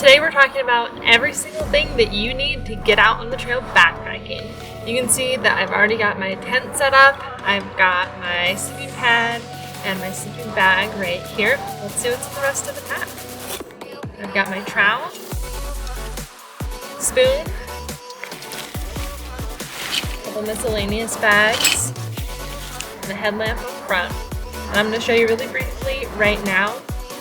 Today we're talking about every single thing that you need to get out on the trail backpacking. You can see that I've already got my tent set up. I've got my sleeping pad and my sleeping bag right here. Let's see what's in the rest of the pack. I've got my trowel, spoon, a couple miscellaneous bags, and a headlamp up front. And I'm going to show you really briefly right now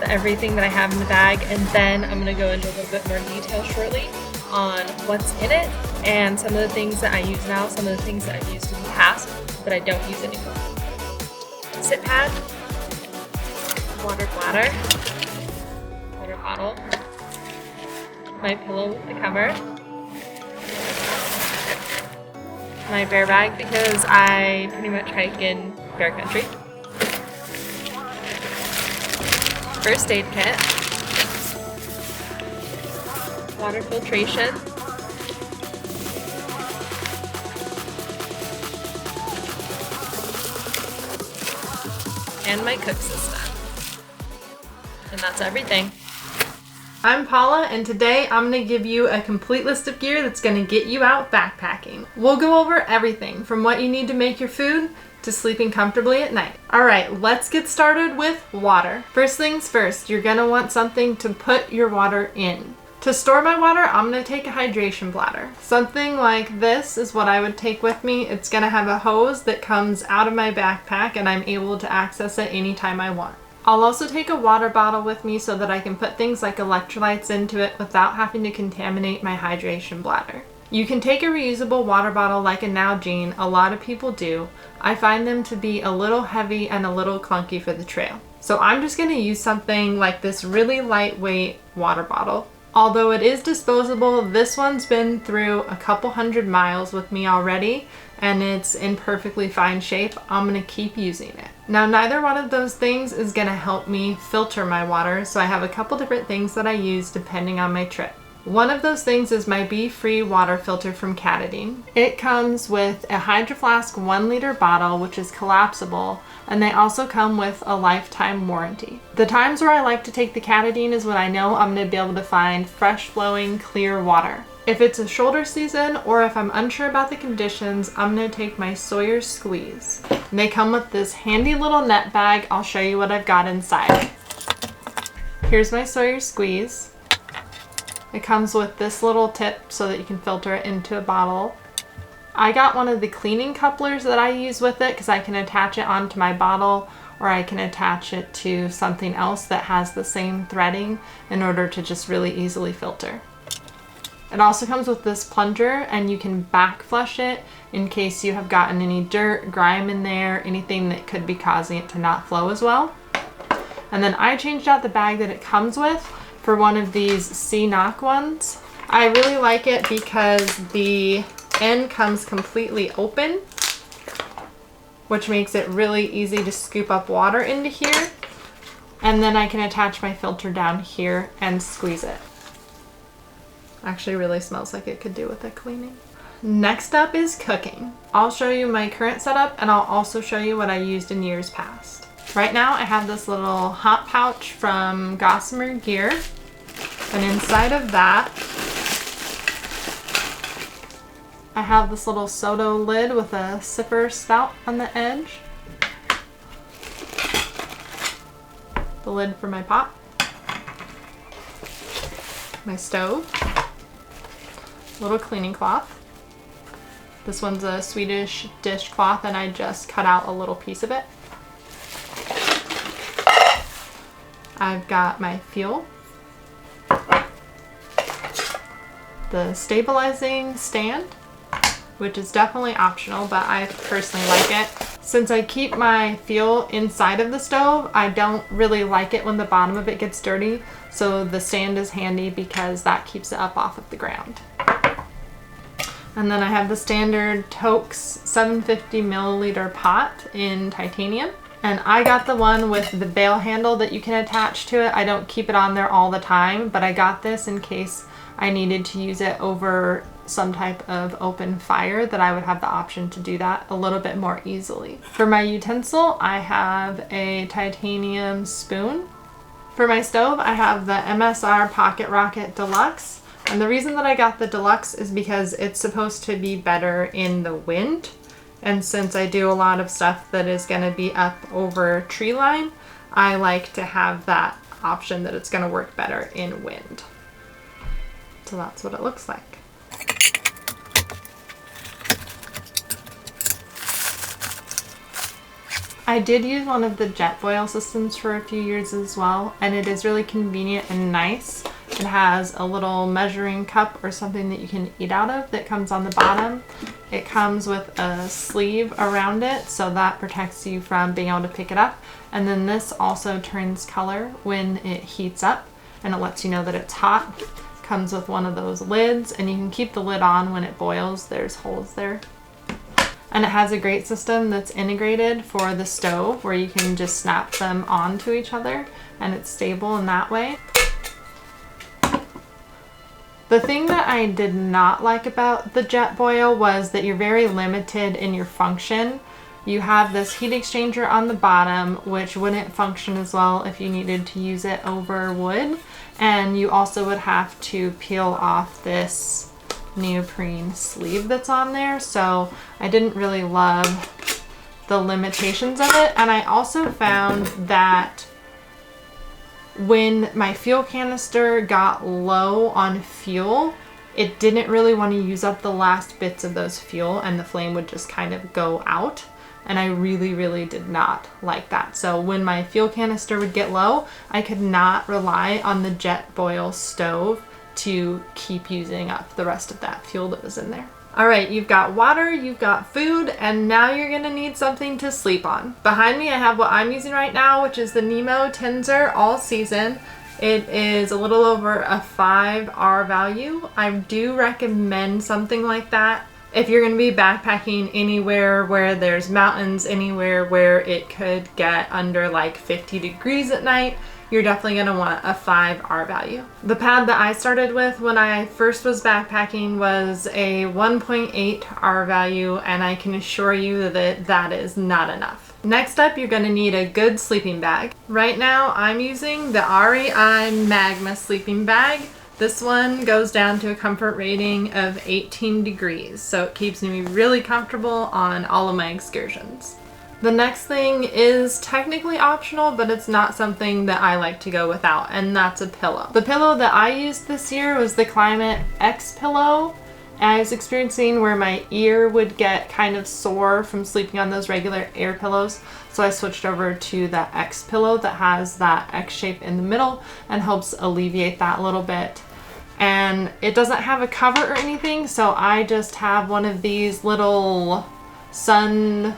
everything that I have in the bag, and then I'm going to go into a little bit more detail shortly on what's in it and some of the things that I use now, some of the things that I've used in the past that I don't use anymore. Sit pad, water bladder, water bottle, my pillow with the cover, my bear bag because I pretty much hike in bear country, first aid kit, water filtration, and my cook system. And that's everything. I'm Paula, and today I'm going to give you a complete list of gear that's going to get you out backpacking. We'll go over everything from what you need to make your food to sleeping comfortably at night. Alright, let's get started with water. First things first, you're going to want something to put your water in. To store my water, I'm going to take a hydration bladder. Something like this is what I would take with me. It's going to have a hose that comes out of my backpack and I'm able to access it anytime I want. I'll also take a water bottle with me so that I can put things like electrolytes into it without having to contaminate my hydration bladder. You can take a reusable water bottle like a Nalgene, a lot of people do. I find them to be a little heavy and a little clunky for the trail. So I'm just going to use something like this really lightweight water bottle. Although it is disposable, this one's been through a couple hundred miles with me already and it's in perfectly fine shape. I'm going to keep using it. Now, neither one of those things is going to help me filter my water, so I have a couple different things that I use depending on my trip. One of those things is my Be-Free water filter from Katadyn. It comes with a Hydro Flask 1 liter bottle, which is collapsible, and they also come with a lifetime warranty. The times where I like to take the Katadyn is when I know I'm going to be able to find fresh flowing clear water. If it's a shoulder season or if I'm unsure about the conditions, I'm going to take my Sawyer Squeeze. And they come with this handy little net bag. I'll show you what I've got inside. Here's my Sawyer Squeeze. It comes with this little tip so that you can filter it into a bottle. I got one of the cleaning couplers that I use with it because I can attach it onto my bottle or I can attach it to something else that has the same threading in order to just really easily filter. It also comes with this plunger and you can back flush it in case you have gotten any dirt, grime in there, anything that could be causing it to not flow as well. And then I changed out the bag that it comes with for one of these C-Knock ones. I really like it because the end comes completely open, which makes it really easy to scoop up water into here. And then I can attach my filter down here and squeeze it. Actually really smells like it could do with a cleaning. Next up is cooking. I'll show you my current setup and I'll also show you what I used in years past. Right now I have this little hot pouch from Gossamer Gear, and inside of that I have this little soda lid with a sipper spout on the edge, the lid for my pot, my stove, little cleaning cloth. This one's a Swedish dishcloth and I just cut out a little piece of it. I've got my fuel, the stabilizing stand, which is definitely optional, but I personally like it. Since I keep my fuel inside of the stove, I don't really like it when the bottom of it gets dirty, so the stand is handy because that keeps it up off of the ground. And then I have the standard Toaks 750 milliliter pot in titanium. And I got the one with the bail handle that you can attach to it. I don't keep it on there all the time, but I got this in case I needed to use it over some type of open fire, that I would have the option to do that a little bit more easily. For my utensil, I have a titanium spoon For my stove, I have the MSR Pocket Rocket Deluxe. And the reason that I got the Deluxe is because it's supposed to be better in the wind. And since I do a lot of stuff that is going to be up over tree line, I like to have that option that it's going to work better in wind. So that's what it looks like. I did use one of the jet boil systems for a few years as well, and it is really convenient and nice. It has a little measuring cup or something that you can eat out of that comes on the bottom. It comes with a sleeve around it, so that protects you from being able to pick it up. And then this also turns color when it heats up, and it lets you know that it's hot. Comes with one of those lids, and you can keep the lid on when it boils. There's holes there. And it has a great system that's integrated for the stove where you can just snap them onto each other, and it's stable in that way. The thing that I did not like about the jet boil was that you're very limited in your function. You have this heat exchanger on the bottom, which wouldn't function as well if you needed to use it over wood. And you also would have to peel off this neoprene sleeve that's on there. So I didn't really love the limitations of it. And I also found that when my fuel canister got low on fuel, it didn't really want to use up the last bits of those fuel, and the flame would just kind of go out. And I really did not like that. So when my fuel canister would get low, I could not rely on the jet boil stove to keep using up the rest of that fuel that was in there. All right, you've got water, you've got food, and now you're gonna need something to sleep on. Behind me, I have what I'm using right now, which is the Nemo Tenzer All Season. It is a little over a 5 R value. I do recommend something like that if you're gonna be backpacking anywhere where there's mountains, anywhere where it could get under like 50 degrees at night. You're definitely going to want a 5 R value. The pad that I started with when I first was backpacking was a 1.8 R value, and I can assure you that that is not enough. Next up, you're going to need a good sleeping bag. Right now, I'm using the REI Magma sleeping bag. This one goes down to a comfort rating of 18 degrees, so it keeps me really comfortable on all of my excursions. The next thing is technically optional, but it's not something that I like to go without, and that's a pillow. The pillow that I used this year was the Climate X pillow. And I was experiencing where my ear would get kind of sore from sleeping on those regular air pillows. So I switched over to the X pillow that has that X shape in the middle and helps alleviate that a little bit. And it doesn't have a cover or anything, so I just have one of these little sun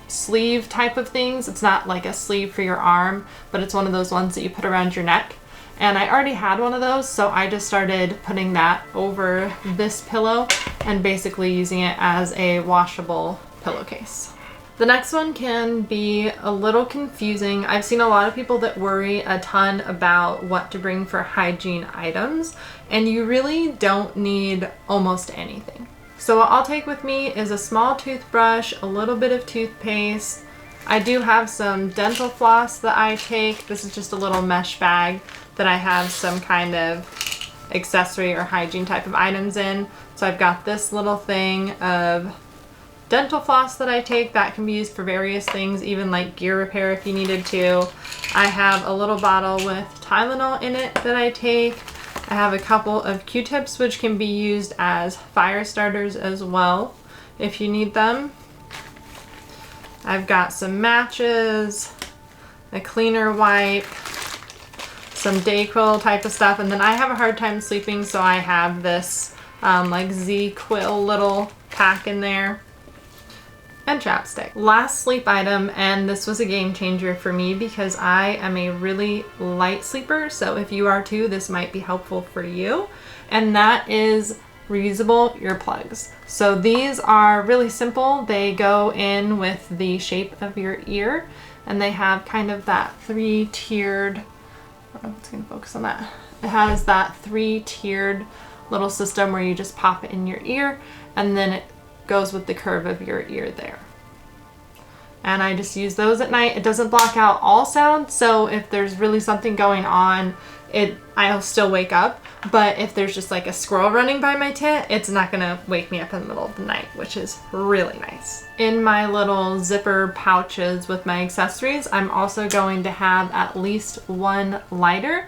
sleeve type of things. It's not like a sleeve for your arm, but it's one of those ones that you put around your neck. And I already had one of those, so I just started putting that over this pillow and basically using it as a washable pillowcase. The next one can be a little confusing. I've seen a lot of people that worry a ton about what to bring for hygiene items, and you really don't need almost anything. So what I'll take with me is a small toothbrush, a little bit of toothpaste. I do have some dental floss that I take. This is just a little mesh bag that I have some kind of accessory or hygiene type of items in. So I've got this little thing of dental floss that I take that can be used for various things, even like gear repair if you needed to. I have a little bottle with Tylenol in it that I take. I have a couple of Q-tips which can be used as fire starters as well if you need them. I've got some matches, a cleaner wipe, some Dayquil type of stuff, and then I have a hard time sleeping, so I have this like Z-Quil little pack in there, and chapstick. Last sleep item, and this was a game changer for me because I am a really light sleeper, so if you are too, this might be helpful for you, and that is reusable earplugs. So these are really simple. They go in with the shape of your ear, and they have kind of that three-tiered, I don't know if it's gonna focus on that. It has that three-tiered little system where you just pop it in your ear, and then it goes with the curve of your ear there. and I just use those at night. It doesn't block out all sound, so if there's really something going on, I'll still wake up. But if there's just like a squirrel running by my tent, it's not gonna wake me up in the middle of the night, which is really nice. In my little zipper pouches with my accessories, I'm also going to have at least one lighter.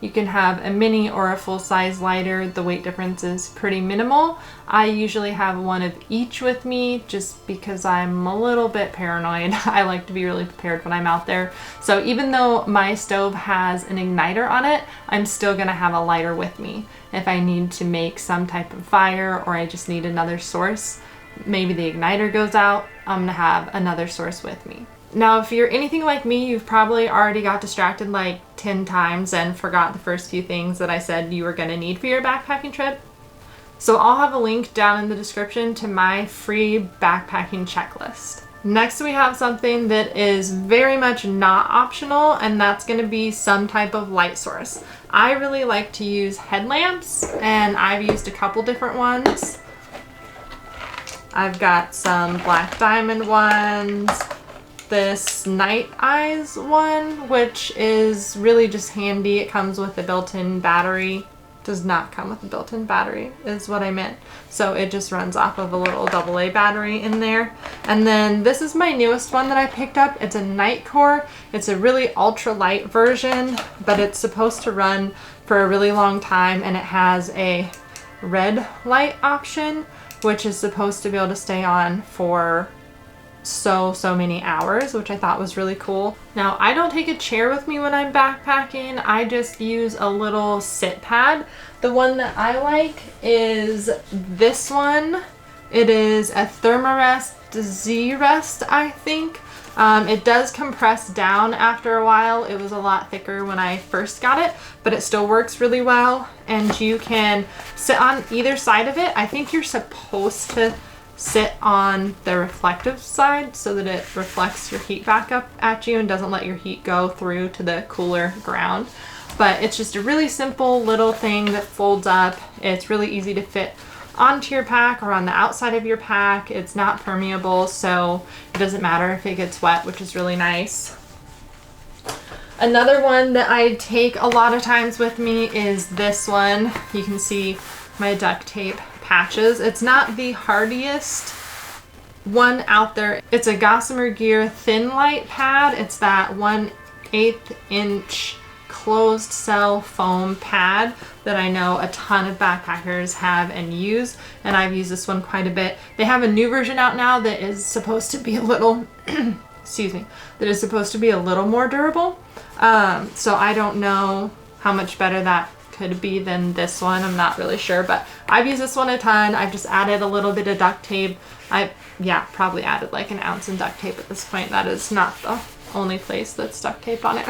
You can have a mini or a full-size lighter. The weight difference is pretty minimal. I usually have one of each with me just because I'm a little bit paranoid. I like to be really prepared when I'm out there. So even though my stove has an igniter on it, I'm still gonna have a lighter with me. If I need to make some type of fire or I just need another source, maybe the igniter goes out, I'm gonna have another source with me. Now, if you're anything like me, you've probably already got distracted like 10 times and forgot the first few things that I said you were going to need for your backpacking trip. So I'll have a link down in the description to my free backpacking checklist. Next, we have something that is very much not optional, and that's going to be some type of light source. I really like to use headlamps, and I've used a couple different ones. I've got some black diamond ones, this night eyes one, which is really just handy. It comes with a built-in battery. Does not come with a built-in battery is what I meant. So it just runs off of a little AA battery in there. And then this is my newest one that I picked up. It's a night core. It's a really ultra light version, but it's supposed to run for a really long time, and it has a red light option, which is supposed to be able to stay on for so many hours, which I thought was really cool. Now, I don't take a chair with me when I'm backpacking. I just use a little sit pad. The one that I like is this one. It is a Thermarest Z-Rest, I think. It does compress down after a while. It was a lot thicker when I first got it, but it still works really well. And you can sit on either side of it. I think you're supposed to sit on the reflective side so that it reflects your heat back up at you and doesn't let your heat go through to the cooler ground. But it's just a really simple little thing that folds up. It's really easy to fit onto your pack or on the outside of your pack. It's not permeable, so it doesn't matter if it gets wet, which is really nice. Another one that I take a lot of times with me is this one. You can see my duct tape patches. It's not the hardiest one out there. It's a Gossamer Gear Thin Light pad. It's that 1/8 inch closed cell foam pad that I know a ton of backpackers have and use, and I've used this one quite a bit. They have a new version out now that is supposed to be a little excuse me, that is supposed to be a little more durable. So I don't know how much better that could be than this one. I'm not really sure, but I've used this one a ton. I've just added a little bit of duct tape. Probably added like an ounce in duct tape at this point. That is not the only place that's duct tape on it.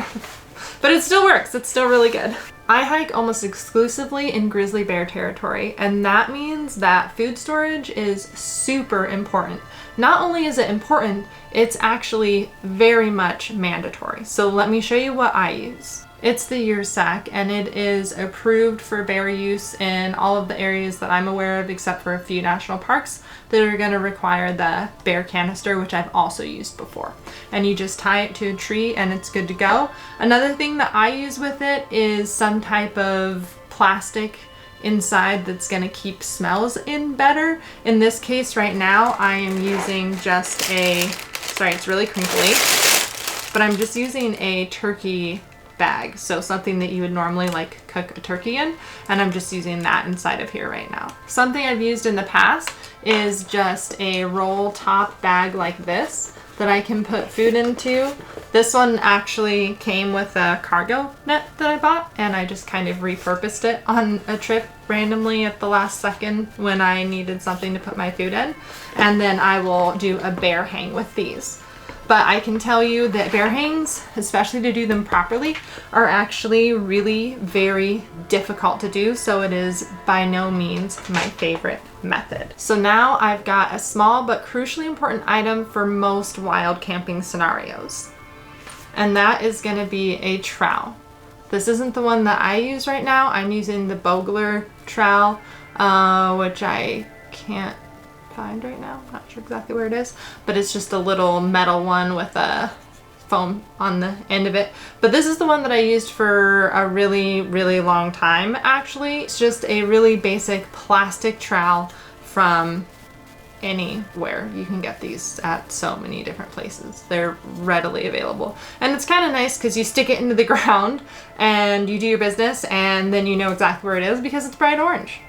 But it still works. It's still really good. I hike almost exclusively in grizzly bear territory, and that means that food storage is super important. Not only is it important, it's actually very much mandatory. So let me show you what I use. It's the year sack, and it is approved for bear use in all of the areas that I'm aware of, except for a few national parks that are going to require the bear canister, which I've also used before. And you just tie it to a tree and it's good to go. Another thing that I use with it is some type of plastic inside that's going to keep smells in better. In this case right now, I am using just sorry, it's really crinkly, but I'm just using a turkey bag, so something that you would normally like cook a turkey in, and I'm just using that inside of here right now. Something I've used in the past is just a roll top bag like this that I can put food into. This one actually came with a cargo net that I bought, and I just kind of repurposed it on a trip randomly at the last second when I needed something to put my food in. And then I will do a bear hang with these. But I can tell you that bear hangs, especially to do them properly, are actually really very difficult to do, so it is by no means my favorite method. So now I've got a small but crucially important item for most wild camping scenarios, and that is going to be a trowel. This isn't the one that I use right now. I'm using the Bogler trowel, which I can't find right now. Not sure exactly where it is, but it's just a little metal one with a foam on the end of it. But this is the one that I used for a really, really long time, actually. It's just a really basic plastic trowel from anywhere. You can get these at so many different places. They're readily available. And it's kind of nice because you stick it into the ground and you do your business and then you know exactly where it is because it's bright orange.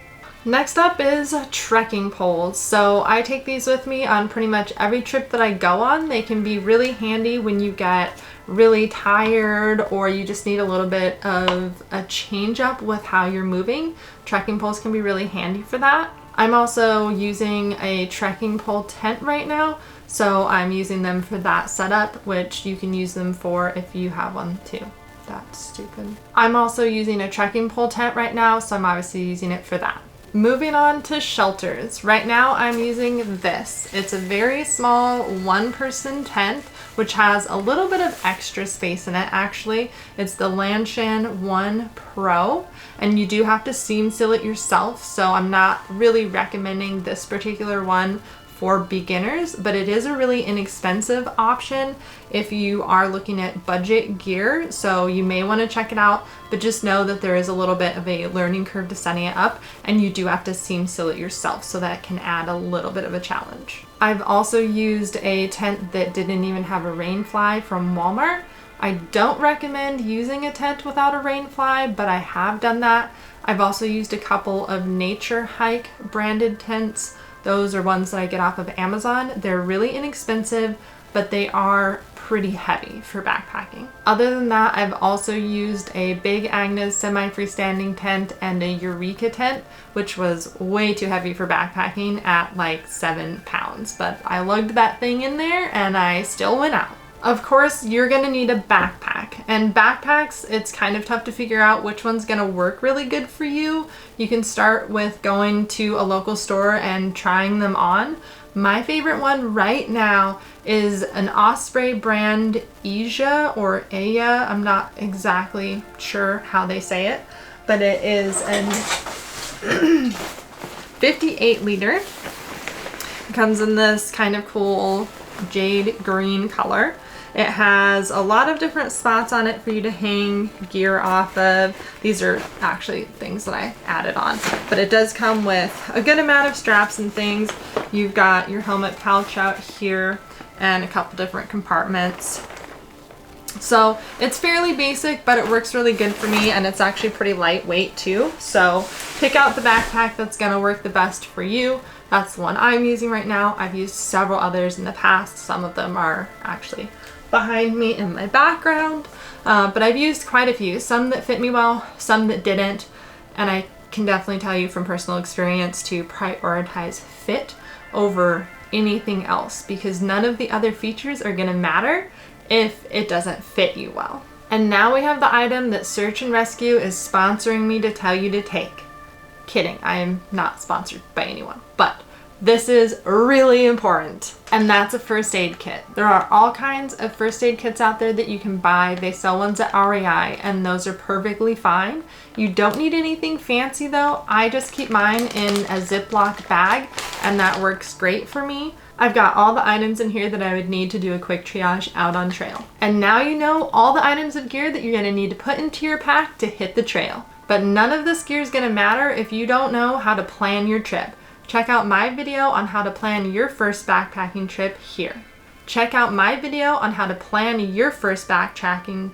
Next up is trekking poles. So I take these with me on pretty much every trip that I go on. They can be really handy when you get really tired or you just need a little bit of a change up with how you're moving. Trekking poles can be really handy for that. I'm also using a trekking pole tent right now, so I'm using them for that setup, which you can use them for if you have one too. That's stupid. I'm also using a trekking pole tent right now, so I'm obviously using it for that. Moving on to shelters. Right now I'm using this. It's a very small one-person tent, which has a little bit of extra space in it actually. It's the Lanshan 1 Pro, and you do have to seam seal it yourself, so I'm not really recommending this particular one for beginners, but it is a really inexpensive option if you are looking at budget gear, so you may want to check it out, but just know that there is a little bit of a learning curve to setting it up, and you do have to seam seal it yourself, so that can add a little bit of a challenge. I've also used a tent that didn't even have a rain fly from Walmart. I don't recommend using a tent without a rain fly, but I have done that. I've also used a couple of Nature Hike branded tents. Those are ones that I get off of Amazon. They're really inexpensive, but they are pretty heavy for backpacking. Other than that, I've also used a Big Agnes semi-freestanding tent and a Eureka tent, which was way too heavy for backpacking at like 7 pounds, but I lugged that thing in there and I still went out. Of course, you're gonna need a backpack, and backpacks, it's kind of tough to figure out which one's gonna work really good for you. You can start with going to a local store and trying them on. My favorite one right now is an Osprey brand Asia or Aya. I'm not exactly sure how they say it, but it is an 58 liter. It comes in this kind of cool jade green color. It has a lot of different spots on it for you to hang gear off of. These are actually things that I added on, but it does come with a good amount of straps and things. You've got your helmet pouch out here and a couple different compartments. So it's fairly basic, but it works really good for me, and it's actually pretty lightweight too. So pick out the backpack that's gonna work the best for you. That's the one I'm using right now. I've used several others in the past. Some of them are actually behind me in my background, but I've used quite a few, some that fit me well, some that didn't, and I can definitely tell you from personal experience to prioritize fit over anything else, because none of the other features are gonna matter if it doesn't fit you well. And now we have the item that Search and Rescue is sponsoring me to tell you to take. Kidding, I am not sponsored by anyone, but this is really important, and that's a first aid kit. There are all kinds of first aid kits out there that you can buy. They sell ones at REI, and those are perfectly fine. You don't need anything fancy though. I just keep mine in a Ziploc bag, and that works great for me. I've got all the items in here that I would need to do a quick triage out on trail. And now you know all the items of gear that you're gonna need to put into your pack to hit the trail. But none of this gear is gonna matter if you don't know how to plan your trip. Check out my video on how to plan your first backpacking trip here. Check out my video on how to plan your first backpacking